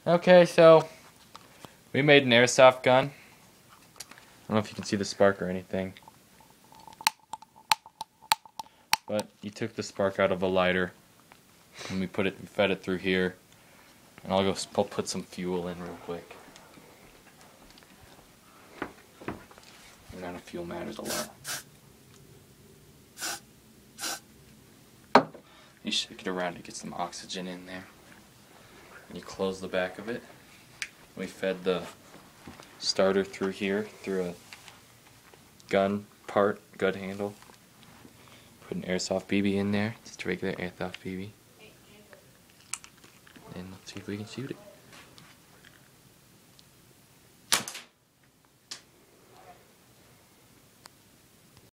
Okay, so we made an airsoft gun. I don't know if you can see the spark or anything, but you took the spark out of a lighter and we fed it through here. And I'll put some fuel in real quick. The amount of fuel matters a lot. You shake it around to get some oxygen in there. And you close the back of it. We fed the starter through here, through a gun handle. Put an airsoft BB in there, just a regular airsoft BB. And let's see if we can shoot it.